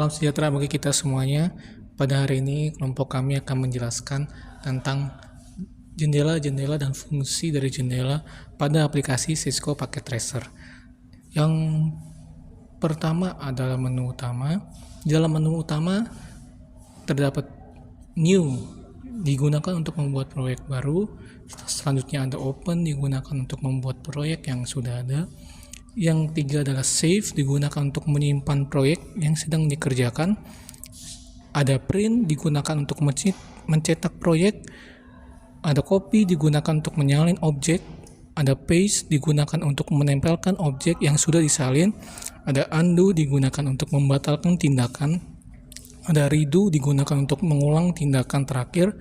Salam sejahtera bagi kita semuanya. Pada hari ini, kelompok kami akan menjelaskan tentang jendela-jendela dan fungsi dari jendela pada aplikasi Cisco Packet Tracer. Yang pertama adalah menu utama. Di dalam menu utama terdapat New, digunakan untuk membuat proyek baru. Selanjutnya ada Open, digunakan untuk membuat proyek yang sudah ada. Yang tiga adalah Save, digunakan untuk menyimpan proyek yang sedang dikerjakan. Ada Print, digunakan untuk mencetak proyek. Ada Copy, digunakan untuk menyalin objek. Ada Paste, digunakan untuk menempelkan objek yang sudah disalin. Ada Undo, digunakan untuk membatalkan tindakan. Ada Redo, digunakan untuk mengulang tindakan terakhir.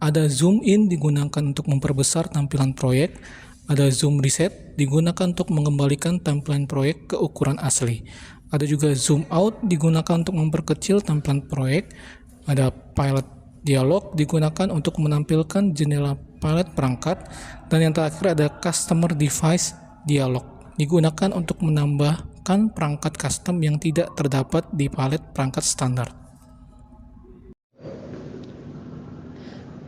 Ada Zoom In, digunakan untuk memperbesar tampilan proyek. Ada Zoom Reset, digunakan untuk mengembalikan tampilan proyek ke ukuran asli. Ada juga Zoom Out, digunakan untuk memperkecil tampilan proyek. Ada Pilot Dialog, digunakan untuk menampilkan jendela pilot perangkat. Dan yang terakhir ada Customer Device Dialog, digunakan untuk menambahkan perangkat custom yang tidak terdapat di palet perangkat standar.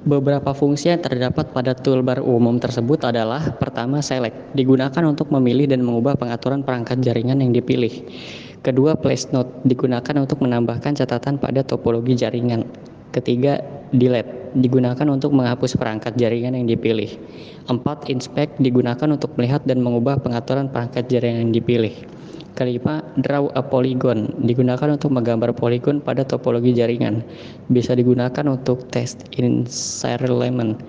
Beberapa fungsi yang terdapat pada toolbar umum tersebut adalah: pertama, Select, digunakan untuk memilih dan mengubah pengaturan perangkat jaringan yang dipilih. Kedua, Place Note, digunakan untuk menambahkan catatan pada topologi jaringan. Ketiga, Delete, digunakan untuk menghapus perangkat jaringan yang dipilih. 4, Inspect, digunakan untuk melihat dan mengubah pengaturan perangkat jaringan yang dipilih. Kelima, Draw a Polygon, digunakan untuk menggambar poligon pada topologi jaringan. Bisa digunakan untuk test in serial element.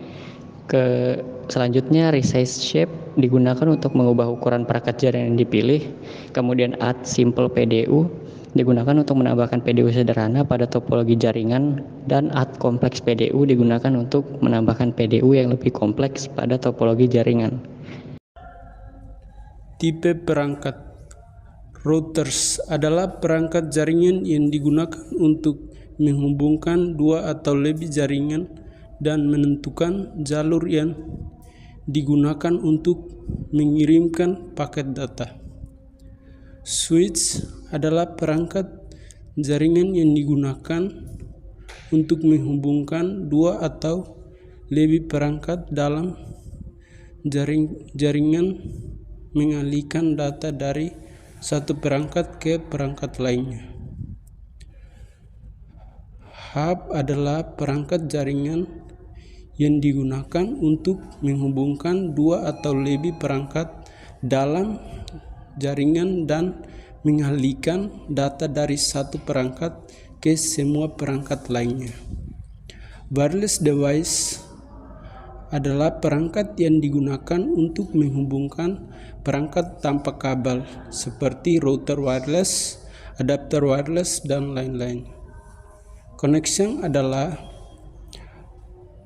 Selanjutnya, Resize Shape, digunakan untuk mengubah ukuran perangkat jaringan yang dipilih. Kemudian Add Simple PDU, digunakan untuk menambahkan PDU sederhana pada topologi jaringan. Dan Add Complex PDU, digunakan untuk menambahkan PDU yang lebih kompleks pada topologi jaringan. Tipe perangkat. Routers adalah perangkat jaringan yang digunakan untuk menghubungkan dua atau lebih jaringan dan menentukan jalur yang digunakan untuk mengirimkan paket data. Switch adalah perangkat jaringan yang digunakan untuk menghubungkan dua atau lebih perangkat dalam jaringan, mengalihkan data dari satu perangkat ke perangkat lainnya. Hub adalah perangkat jaringan yang digunakan untuk menghubungkan dua atau lebih perangkat dalam jaringan dan mengalihkan data dari satu perangkat ke semua perangkat lainnya. Wireless device adalah perangkat yang digunakan untuk menghubungkan perangkat tanpa kabel seperti router wireless, adapter wireless, dan lain-lain. Connection adalah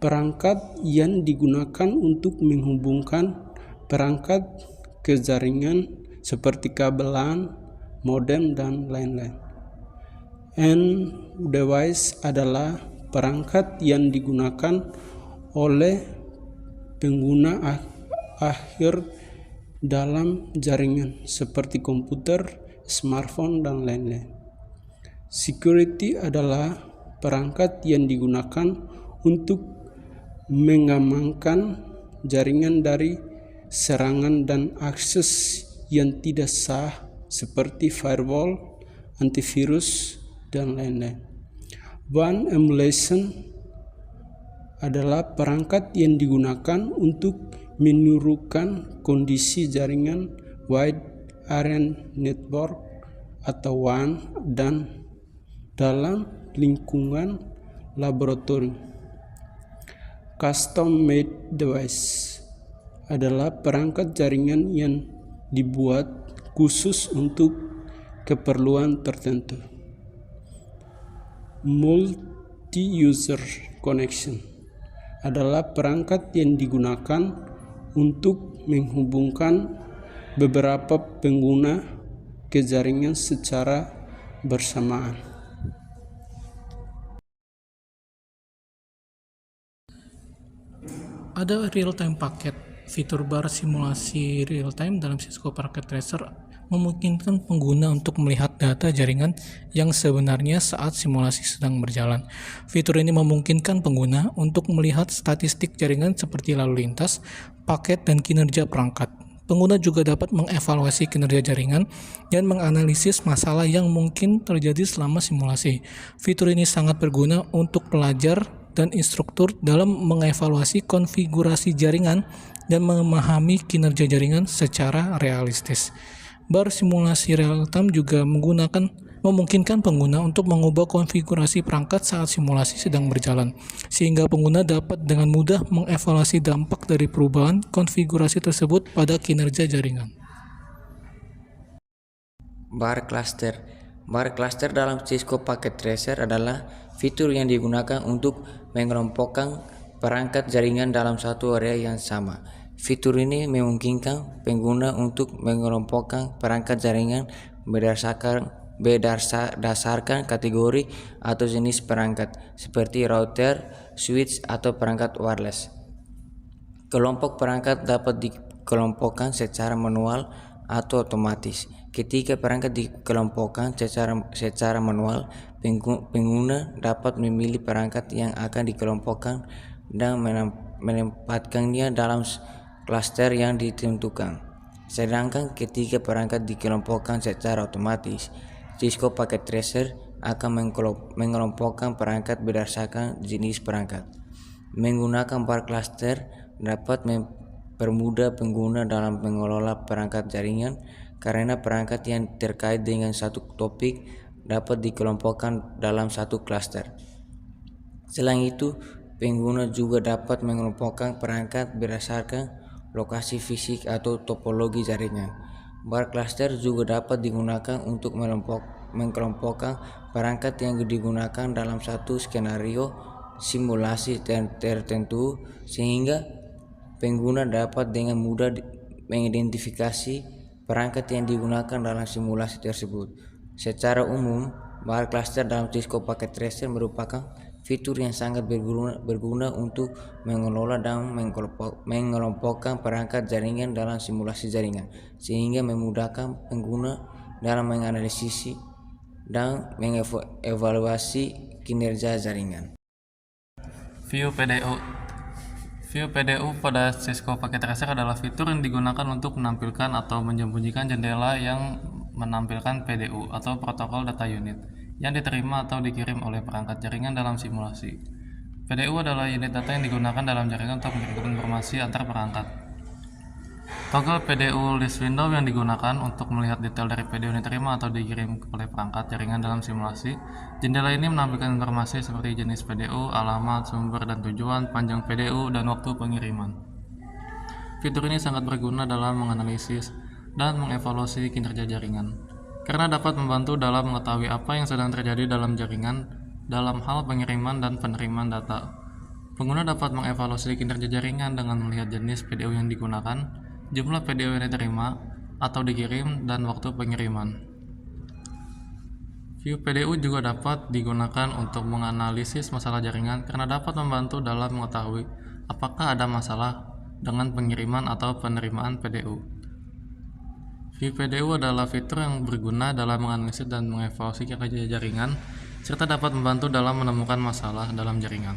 perangkat yang digunakan untuk menghubungkan perangkat ke jaringan seperti kabel LAN, modem, dan lain-lain. End device adalah perangkat yang digunakan oleh pengguna akhir dalam jaringan seperti komputer, smartphone, dan lain-lain. Security adalah perangkat yang digunakan untuk mengamankan jaringan dari serangan dan akses yang tidak sah seperti firewall, antivirus, dan lain-lain. WAN emulation adalah perangkat yang digunakan untuk menirukan kondisi jaringan Wide Area Network atau WAN dan dalam lingkungan laboratorium. Custom Made Device adalah perangkat jaringan yang dibuat khusus untuk keperluan tertentu. Multi-User Connection adalah perangkat yang digunakan untuk menghubungkan beberapa pengguna ke jaringan secara bersamaan. Ada real-time packet, fitur bar simulasi real-time dalam Cisco Packet Tracer memungkinkan pengguna untuk melihat data jaringan yang sebenarnya saat simulasi sedang berjalan. Fitur ini memungkinkan pengguna untuk melihat statistik jaringan seperti lalu lintas, paket, dan kinerja perangkat. Pengguna juga dapat mengevaluasi kinerja jaringan dan menganalisis masalah yang mungkin terjadi selama simulasi. Fitur ini sangat berguna untuk pelajar dan instruktur dalam mengevaluasi konfigurasi jaringan dan memahami kinerja jaringan secara realistis. Bar simulasi real time juga memungkinkan pengguna untuk mengubah konfigurasi perangkat saat simulasi sedang berjalan, sehingga pengguna dapat dengan mudah mengevaluasi dampak dari perubahan konfigurasi tersebut pada kinerja jaringan. Bar cluster dalam Cisco Packet Tracer adalah fitur yang digunakan untuk mengelompokkan perangkat jaringan dalam satu area yang sama. Fitur ini memungkinkan pengguna untuk mengelompokkan perangkat jaringan berdasarkan kategori atau jenis perangkat, seperti router, switch, atau perangkat wireless. Kelompok perangkat dapat dikelompokkan secara manual atau otomatis. Ketika perangkat dikelompokkan secara manual, pengguna dapat memilih perangkat yang akan dikelompokkan dan menempatkannya dalam klaster yang ditentukan. Sedangkan ketika perangkat dikelompokkan secara otomatis, Cisco Packet Tracer akan mengelompokkan perangkat berdasarkan jenis perangkat. Menggunakan bar cluster dapat mempermudah pengguna dalam mengelola perangkat jaringan, karena perangkat yang terkait dengan satu topik dapat dikelompokkan dalam satu klaster. Selain itu, pengguna juga dapat mengelompokkan perangkat berdasarkan lokasi fisik atau topologi jaringan. Bar cluster juga dapat digunakan untuk mengelompokkan perangkat yang digunakan dalam satu skenario simulasi tertentu, sehingga pengguna dapat dengan mudah mengidentifikasi perangkat yang digunakan dalam simulasi tersebut. Secara umum, bar cluster dalam Cisco Packet Tracer merupakan fitur yang sangat berguna untuk mengelola dan mengelompokkan perangkat jaringan dalam simulasi jaringan, sehingga memudahkan pengguna dalam menganalisis dan mengevaluasi kinerja jaringan. View PDU pada Cisco Packet Tracer adalah fitur yang digunakan untuk menampilkan atau menyembunyikan jendela yang menampilkan PDU atau protokol data unit yang diterima atau dikirim oleh perangkat jaringan dalam simulasi. PDU adalah unit data yang digunakan dalam jaringan untuk mengirim informasi antar perangkat. Toggle PDU list window yang digunakan untuk melihat detail dari PDU yang diterima atau dikirim oleh perangkat jaringan dalam simulasi. Jendela ini menampilkan informasi seperti jenis PDU, alamat, sumber dan tujuan, panjang PDU, dan waktu pengiriman. Fitur ini sangat berguna dalam menganalisis dan mengevaluasi kinerja jaringan, karena dapat membantu dalam mengetahui apa yang sedang terjadi dalam jaringan dalam hal pengiriman dan penerimaan data. Pengguna dapat mengevaluasi kinerja jaringan dengan melihat jenis PDU yang digunakan, jumlah PDU yang diterima atau dikirim, dan waktu pengiriman. View PDU juga dapat digunakan untuk menganalisis masalah jaringan, karena dapat membantu dalam mengetahui apakah ada masalah dengan pengiriman atau penerimaan PDU. View PDU adalah fitur yang berguna dalam menganalisis dan mengevaluasi kinerja jaringan, serta dapat membantu dalam menemukan masalah dalam jaringan.